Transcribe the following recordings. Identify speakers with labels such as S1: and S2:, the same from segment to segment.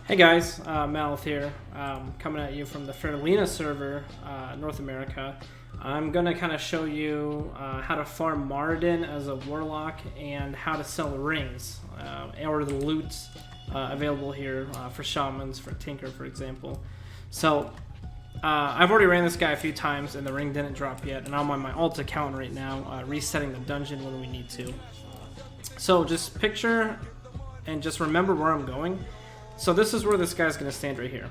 S1: Hey guys, Malith here, coming at you from the Ferlina server, North America. I'm going to kind of show you how to farm Marden as a Warlock and how to sell rings, or the loots available here for Shamans, for Tinker, for example. So, I've already ran this guy a few times and the ring didn't drop yet, and I'm on my alt account right now, resetting the dungeon when we need to. So just picture and just remember where I'm going. So this is where this guy's going to stand right here.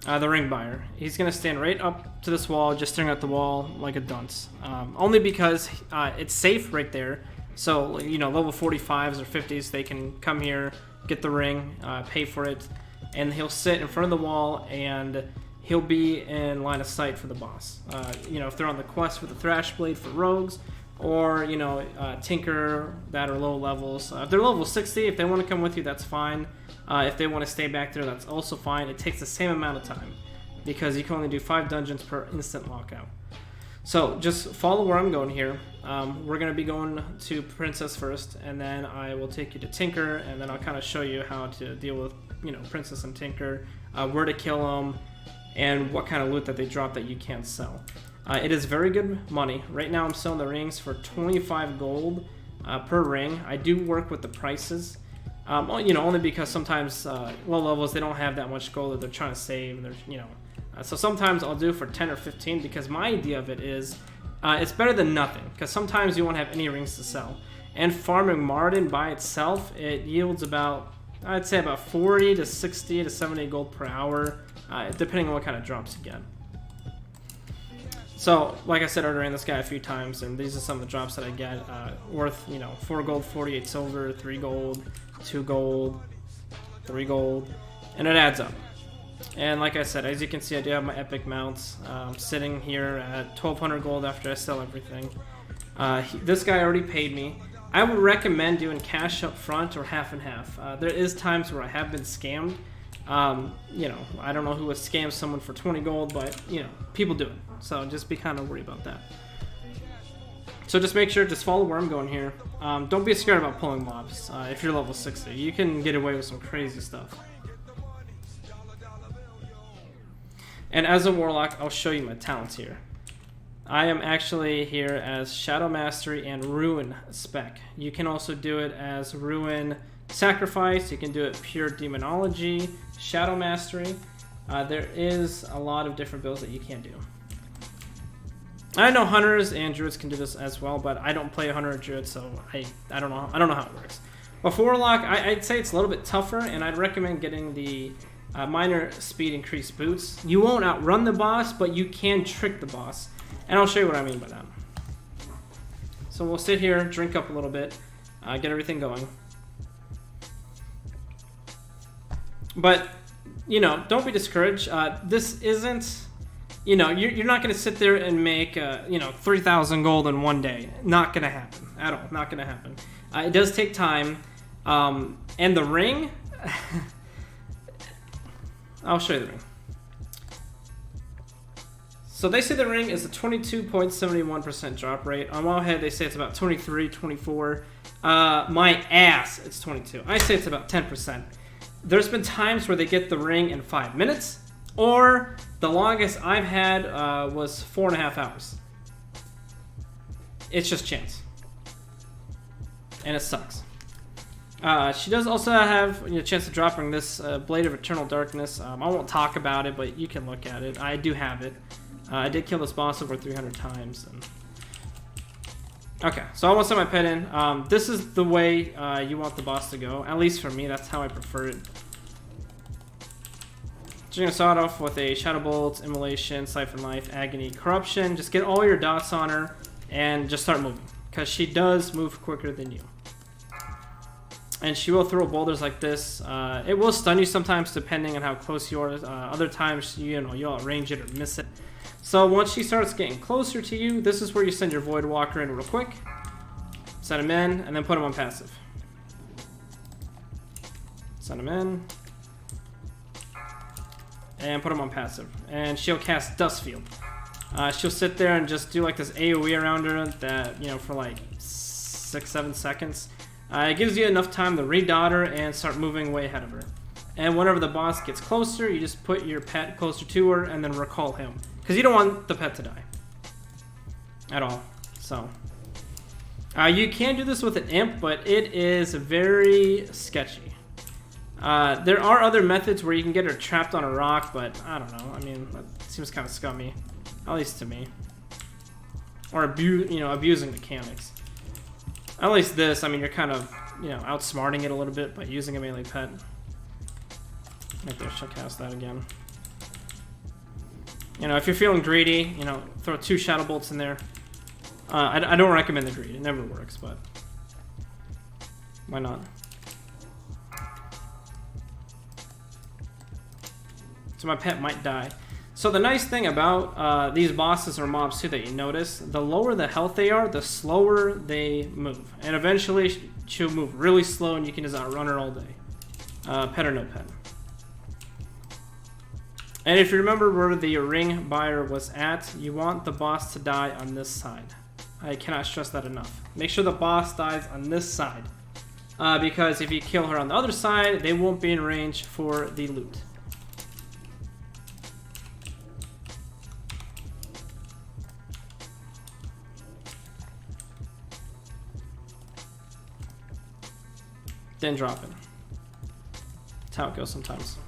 S1: The ring buyer. He's going to stand right up to this wall, just staring at the wall like a dunce. Only because it's safe right there. So, you know, level 45s or 50s, they can come here, get the ring, pay for it, and he'll sit in front of the wall and he'll be in line of sight for the boss. You know, if they're on the quest for the Thrash Blade for rogues, or, you know, Tinker that are low levels. If they're level 60, if they want to come with you, that's fine. If they want to stay back there, that's also fine. It takes the same amount of time because you can only do 5 dungeons per instant lockout. So just follow where I'm going here. We're going to be going to Princess first, and then I will take you to Tinker, and then I'll kind of show you how to deal with, you know, Princess and Tinker, where to kill them, and what kind of loot that they drop that you can't sell. It is very good money. Right now I'm selling the rings for 25 gold per ring. I do work with the prices. You know, only because sometimes low levels, they don't have that much gold that they're trying to save. And they're, you know, so sometimes I'll do for 10 or 15 because my idea of it is it's better than nothing, because sometimes you won't have any rings to sell. And farming Marden by itself, it yields about, I'd say about 40 to 60 to 70 gold per hour, depending on what kind of drops you get. So, like I said, I ran this guy a few times, and these are some of the drops that I get, worth, you know, 4 gold, 48 silver, 3 gold, 2 gold, 3 gold, and it adds up. And like I said, as you can see, I do have my epic mounts sitting here at 1200 gold after I sell everything. This guy already paid me. I would recommend doing cash up front or half and half. There is times where I have been scammed. You know, I don't know who would scam someone for 20 gold, but, you know, people do it. So just be kind of worried about that. So just make sure, just follow where I'm going here. Don't be scared about pulling mobs if you're level 60. You can get away with some crazy stuff. And as a Warlock, I'll show you my talents here. I am actually here as Shadow Mastery and Ruin spec. You can also do it as Ruin Sacrifice. You can do it pure Demonology, Shadow Mastery. There is a lot of different builds that you can do. I know Hunters and Druids can do this as well, but I don't play Hunter or Druid, so I don't know how it works. But for Warlock, I'd say it's a little bit tougher, and I'd recommend getting the minor speed increased boots. You won't outrun the boss, but you can trick the boss, and I'll show you what I mean by that. So we'll sit here, drink up a little bit, get everything going. But, you know, don't be discouraged. This isn't, you know, you're not going to sit there and make, you know, 3,000 gold in one day. Not going to happen at all. Not going to happen. It does take time. And the ring, I'll show you the ring. So they say the ring is a 22.71% drop rate. On Wowhead, they say it's about 23, 24. My ass, it's 22. I say it's about 10%. There's been times where they get the ring in 5 minutes, or the longest I've had was 4.5 hours. It's just chance. And it sucks. She does also have a chance of dropping this Blade of Eternal Darkness. I won't talk about it, but you can look at it. I do have it. I did kill this boss over 300 times. And... Okay, so I want to set my pet in. This is the way you want the boss to go. At least for me, that's how I prefer it. So you're going to start off with a Shadow Bolt, Immolation, Siphon Life, Agony, Corruption. Just get all your dots on her and just start moving, because she does move quicker than you. And she will throw boulders like this. It will stun you sometimes depending on how close you are. Other times, you know, you'll outrange it or miss it. So once she starts getting closer to you, this is where you send your Void Walker in real quick. Send him in, and then put him on passive. Send him in. And put him on passive. And she'll cast Dustfield. She'll sit there and just do like this AoE around her that, you know, for like 6-7 seconds. It gives you enough time to re-dot her and start moving way ahead of her. And whenever the boss gets closer, you just put your pet closer to her and then recall him. Because you don't want the pet to die. At all. So. You can do this with an imp, but it is very sketchy. There are other methods where you can get her trapped on a rock, but I don't know. I mean, that seems kind of scummy. At least to me. Or abusing mechanics. At least this, I mean, you're kind of, outsmarting it a little bit by using a melee pet. Maybe I should cast that again. If you're feeling greedy, throw 2 Shadow Bolts in there. I don't recommend the greed. It never works, but why not? So my pet might die. So the nice thing about these bosses or mobs too that you notice, the lower the health they are, the slower they move. And eventually she'll move really slow and you can just outrun her all day. Pet or no pet. And if you remember where the ring buyer was at, you want the boss to die on this side. I cannot stress that enough. Make sure the boss dies on this side. Because if you kill her on the other side, they won't be in range for the loot. Then drop it. That's how it goes sometimes.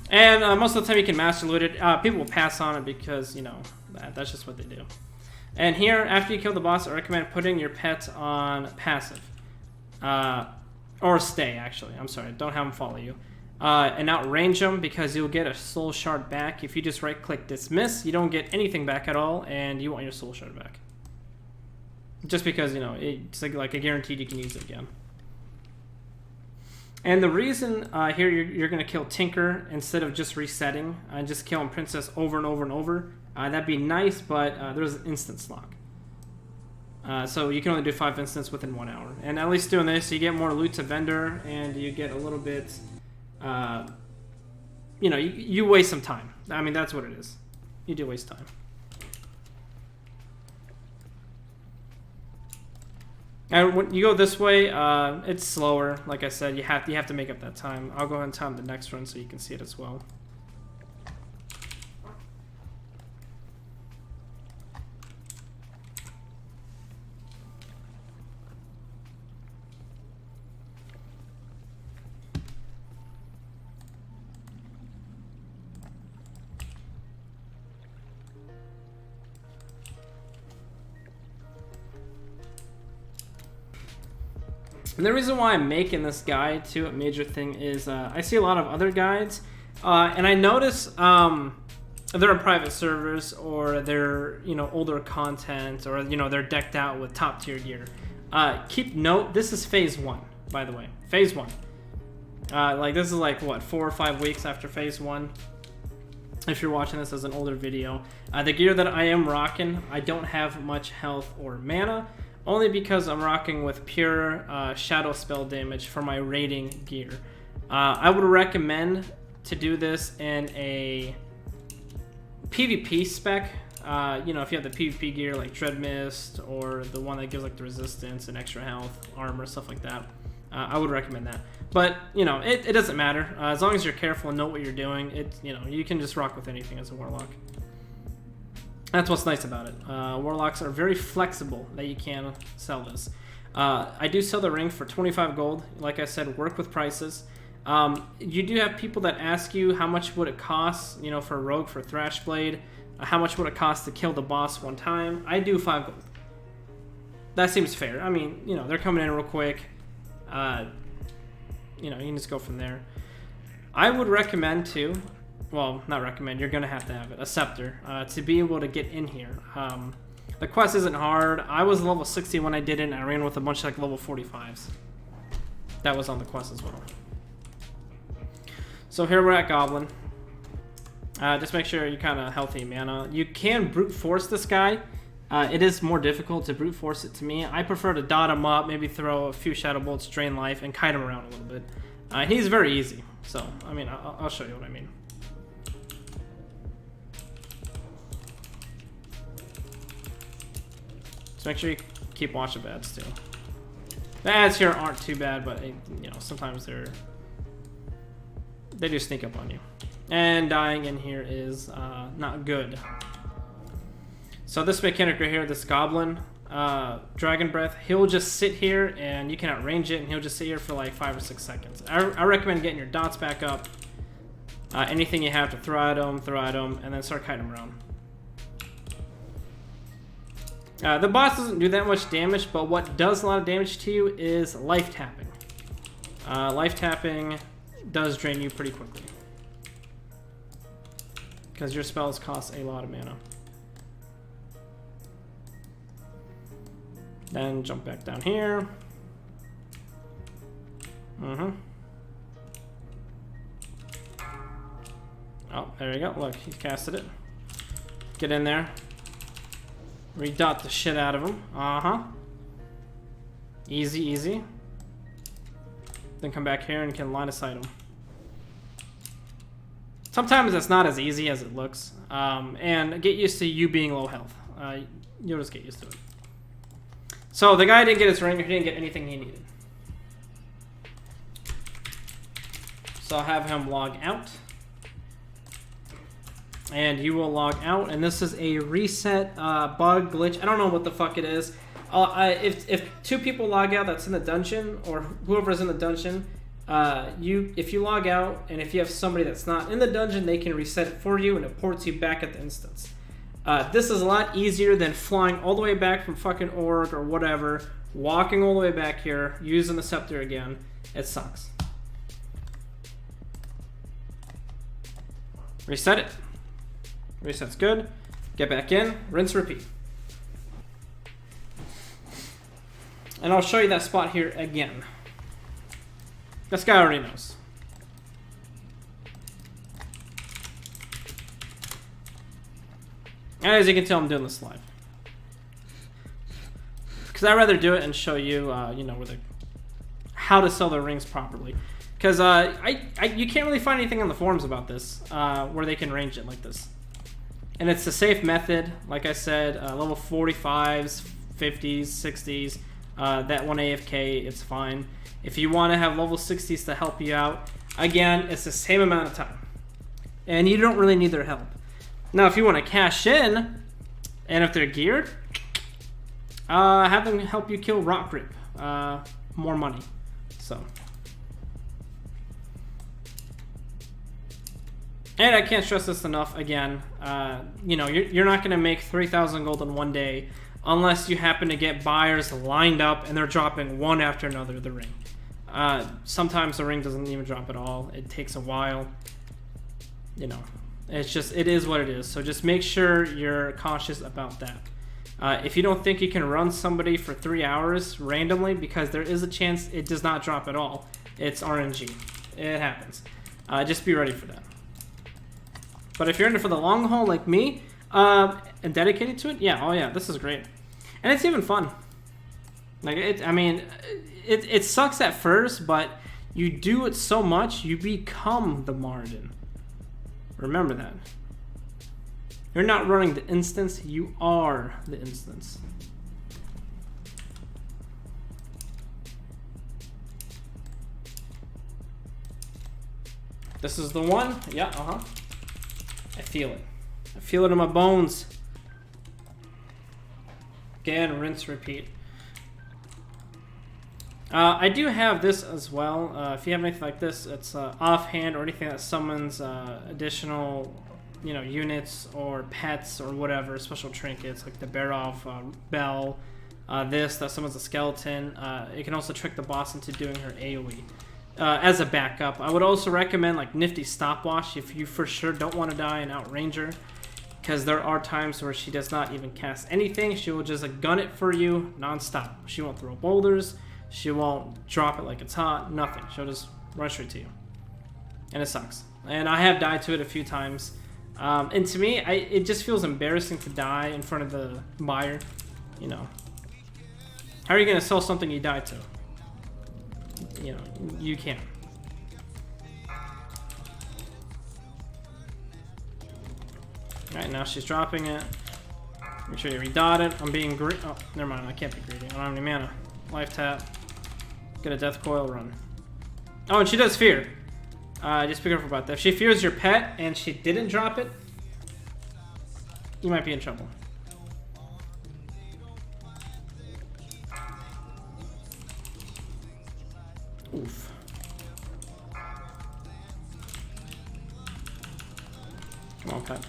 S1: And most of the time you can master loot it. People will pass on it because, that's just what they do. And here, after you kill the boss, I recommend putting your pet on passive. Or stay, actually. I'm sorry, don't have them follow you. And outrange them because you'll get a soul shard back. If you just right-click dismiss, you don't get anything back at all, and you want your soul shard back. Just because, it's like a guaranteed you can use it again. And the reason here you're going to kill Tinker instead of just resetting and just killing Princess over and over and over, that'd be nice, but there's an instance lock. So you can only do 5 instances within 1 hour. And at least doing this, you get more loot to vendor, and you get a little bit, you waste some time. I mean, that's what it is. You do waste time. And when you go this way, it's slower. Like I said, you have to make up that time. I'll go ahead and time the next run so you can see it as well. And the reason why I'm making this guide too, a major thing, is I see a lot of other guides, and I notice they're on private servers or they're older content or they're decked out with top tier gear. Keep note, this is phase 1, by the way, phase 1. Like this is like what, 4 or 5 weeks after phase 1. If you're watching this as an older video, the gear that I am rocking, I don't have much health or mana. Only because I'm rocking with pure shadow spell damage for my raiding gear. I would recommend to do this in a PvP spec. If you have the PvP gear like Dread Mist or the one that gives like the resistance and extra health, armor, stuff like that. I would recommend that. But it doesn't matter as long as you're careful and know what you're doing. You can just rock with anything as a warlock. That's what's nice about it. Warlocks are very flexible that you can sell this. I do sell the ring for 25 gold. Like I said, work with prices. You do have people that ask you how much would it cost, for a rogue, for Thrashblade. How much would it cost to kill the boss one time? I do 5 gold. That seems fair. I mean, they're coming in real quick. You can just go from there. I would recommend too. Well, not recommend, you're going to have it, a scepter, to be able to get in here. The quest isn't hard. I was level 60 when I did it, and I ran with a bunch of like level 45s. That was on the quest as well. So here we're at Goblin. Just make sure you're kind of healthy mana. You can brute force this guy. It is more difficult to brute force it to me. I prefer to dot him up, maybe throw a few Shadow Bolts, drain life, and kite him around a little bit. He's very easy, so, I mean, I'll show you what I mean. So make sure you keep watch of ads too. The ads here aren't too bad, but you know, sometimes they do sneak up on you. And dying in here is not good. So this mechanic right here, this Goblin, Dragon Breath, he'll just sit here and you can outrange it, and he'll just sit here for like 5 or 6 seconds. I recommend getting your dots back up. Anything you have to throw at him, and then start kiting him around. The boss doesn't do that much damage, but what does a lot of damage to you is life tapping. Life tapping does drain you pretty quickly, because your spells cost a lot of mana. Then jump back down here. Oh, there you go. Look, he's casted it. Get in there. Redot the shit out of him. Easy, easy. Then come back here and can line of sight him. Sometimes it's not as easy as it looks. And get used to you being low health. You'll just get used to it. So the guy didn't get his ring. He didn't get anything he needed. So I'll have him log out. And you will log out, and this is a reset bug glitch. I don't know what the fuck it is. If 2 people log out that's in the dungeon, or whoever's in the dungeon, if you log out, and if you have somebody that's not in the dungeon, they can reset it for you, and it ports you back at the instance. This is a lot easier than flying all the way back from fucking org or whatever, walking all the way back here, using the scepter again. It sucks. Reset it. Reset's good. Get back in. Rinse, repeat. And I'll show you that spot here again. This guy already knows. And as you can tell, I'm doing this live. Because I'd rather do it and show you, you know, how to sell the rings properly. Because you can't really find anything on the forums about this, where they can range it like this. And it's a safe method, like I said, level 45s, 50s, 60s, that one AFK, it's fine. If you want to have level 60s to help you out, again, it's the same amount of time. And you don't really need their help. Now, if you want to cash in, and if they're geared, have them help you kill Rock Grip. More money. So. And I can't stress this enough again. You know, you're not going to make 3,000 gold in one day unless you happen to get buyers lined up and they're dropping one after another the ring. Sometimes the ring doesn't even drop at all. It takes a while. You know, it is what it is. So just make sure you're cautious about that. If you don't think you can run somebody for 3 hours randomly, because there is a chance it does not drop at all. It's RNG. It happens. Just be ready for that. But if you're in it for the long haul like me, and dedicated to it, yeah, oh yeah, this is great. And it's even fun. Like, it sucks at first, but you do it so much, you become the Marden. Remember that. You're not running the instance, you are the instance. This is the one, yeah, I feel it. I feel it in my bones. Again, rinse, repeat. I do have this as well. If you have anything like this, it's offhand or anything that summons additional, you know, units or pets or whatever, special trinkets like the Barov bell. This that summons a skeleton. It can also trick the boss into doing her AoE. As a backup, I would also recommend like Nifty Stopwatch if you for sure don't want to die and outrange her, because there are times where she does not even cast anything. She will just gun it for you non-stop. She won't throw boulders, she won't drop it like it's hot, nothing. She'll just run straight to you, and it sucks. And I have died to it a few times, and to me, it just feels embarrassing to die in front of the buyer. You know, how are you gonna sell something you died to? You know, you can't. Alright, now she's dropping it. Make sure you redot it. I'm being greedy. Oh, never mind. I can't be greedy. I don't have any mana. Life tap. get a death coil run. Oh, and she does fear. Just be careful about that. If she fears your pet and she didn't drop it, you might be in trouble. Oof. Come on, pet.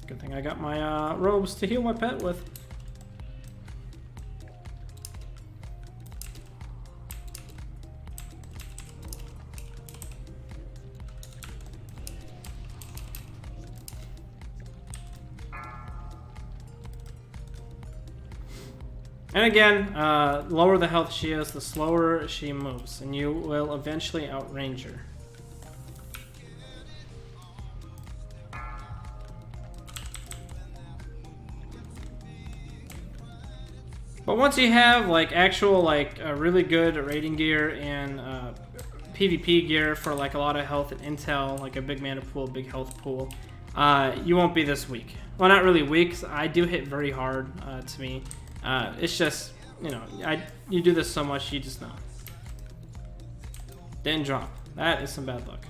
S1: Good thing I got my robes to heal my pet with. And again, lower the health she is, the slower she moves, and you will eventually outrange her. But once you have like actual really good raiding gear and PvP gear for like a lot of health and intel, like a big mana pool, big health pool, you won't be this weak. Well, not really weak. 'Cause I do hit very hard to me. It's just, you know, you do this so much, you just know. Didn't drop. That is some bad luck.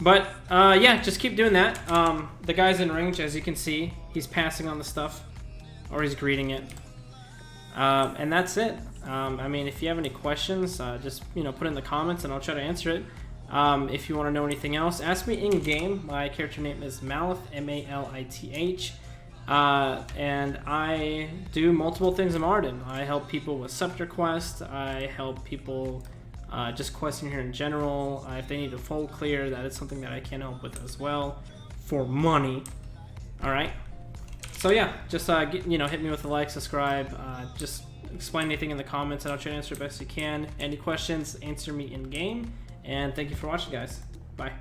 S1: But, yeah, just keep doing that. The guy's in range, as you can see. He's passing on the stuff. Or he's greeting it. And that's it. I mean, if you have any questions, just, you know, put it in the comments and I'll try to answer it. If you want to know anything else, ask me in-game. My character name is Malith, M-A-L-I-T-H. And I do multiple things in Arden. I help people with Scepter Quest. I help people just questing here in general. If they need a full clear, that is something that I can help with as well for money. All right. So yeah, just you know, hit me with a like, subscribe. Just explain anything in the comments, and I'll try to answer it best you can. Any questions, answer me in game. And thank you for watching, guys. Bye.